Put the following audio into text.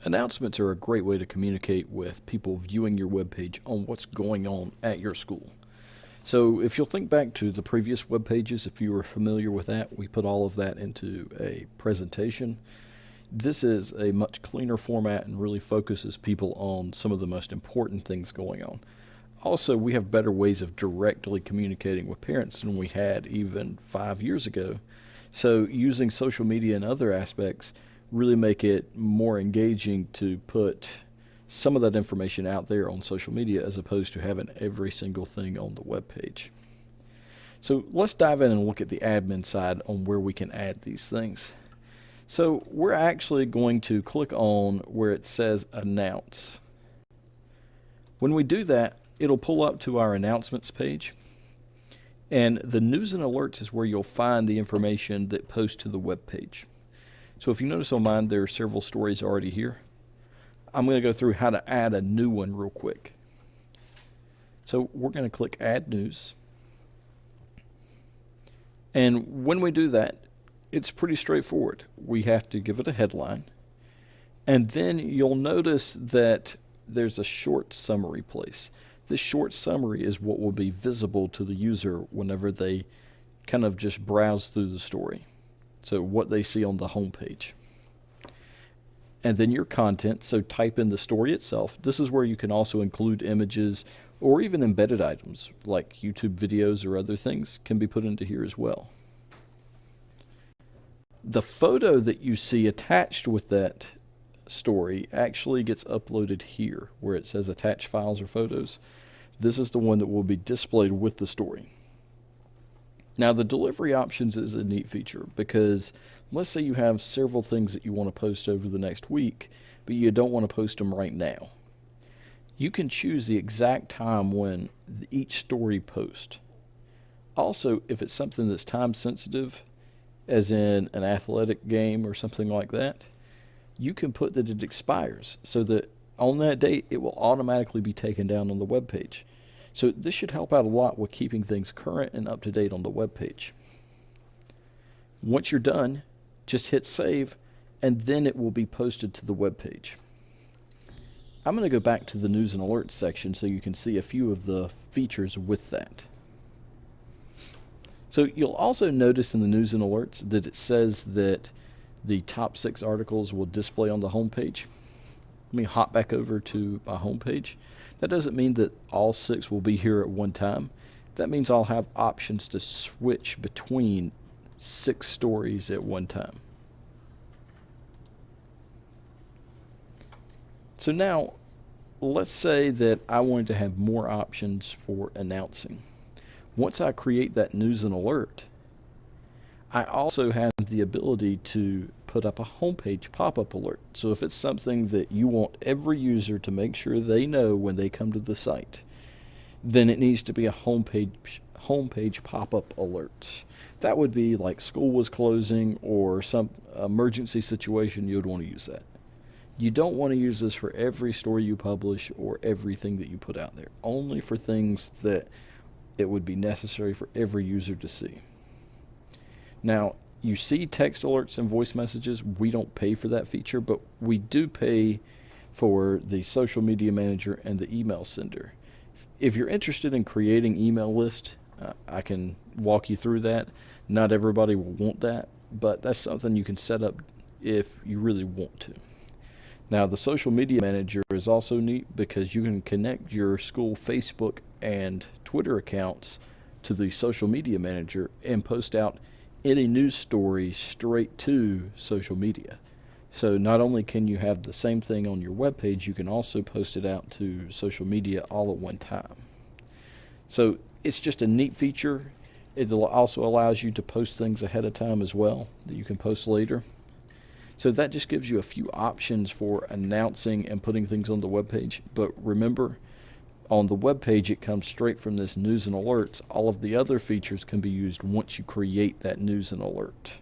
Announcements are a great way to communicate with people viewing your webpage on what's going on at your school. So if you'll think back to the previous web pages, if you were familiar with that, we put all of that into a presentation. This is a much cleaner format and really focuses people on some of the most important things going on. Also, we have better ways of directly communicating with parents than we had even 5 years ago. So using social media and other aspects really make it more engaging to put some of that information out there on social media as opposed to having every single thing on the web page. So let's dive in and look at the admin side on where we can add these things. So we're actually going to click on where it says announce. When we do that, it'll pull up to our announcements page. And the news and alerts is where you'll find the information that posts to the web page. So if you notice on mine, there are several stories already here. I'm going to go through how to add a new one real quick. So we're going to click Add News. And when we do that, it's pretty straightforward. We have to give it a headline. And then you'll notice that there's a short summary place. This short summary is what will be visible to the user whenever they kind of just browse through the story. So what they see on the home page. And then your content, so type in the story itself. This is where you can also include images or even embedded items like YouTube videos or other things can be put into here as well. The photo that you see attached with that story actually gets uploaded here where it says attach files or photos. This is the one that will be displayed with the story. Now the delivery options is a neat feature because let's say you have several things that you want to post over the next week, but you don't want to post them right now. You can choose the exact time when each story posts. Also, if it's something that's time sensitive, as in an athletic game or something like that, you can put that it expires so that on that date it will automatically be taken down on the web page. So this should help out a lot with keeping things current and up to date on the web page. Once you're done, just hit save and then it will be posted to the web page. I'm going to go back to the news and alerts section so you can see a few of the features with that. So you'll also notice in the news and alerts that it says that the top 6 articles will display on the home page. Let me hop back over to my home page. That doesn't mean that all 6 will be here at one time. That means I'll have options to switch between 6 stories at one time. So now, let's say that I wanted to have more options for announcing. Once I create that news and alert, I also have the ability to put up a homepage pop-up alert. So if it's something that you want every user to make sure they know when they come to the site, then it needs to be a homepage pop-up alert. That would be like school was closing or some emergency situation, you would want to use that. You don't want to use this for every story you publish or everything that you put out there. Only for things that it would be necessary for every user to see. Now, you see text alerts and voice messages. We don't pay for that feature, but we do pay for the social media manager and the email sender. If you're interested in creating email lists, I can walk you through that. Not everybody will want that, but that's something you can set up if you really want to. Now, the social media manager is also neat because you can connect your school Facebook and Twitter accounts to the social media manager and post out any news story straight to social media. So not only can you have the same thing on your web page, you can also post it out to social media all at one time. So it's just a neat feature. It also allows you to post things ahead of time as well that you can post later. So that just gives you a few options for announcing and putting things on the web page. But remember, on the web page, it comes straight from this news and alerts. All of the other features can be used once you create that news and alert.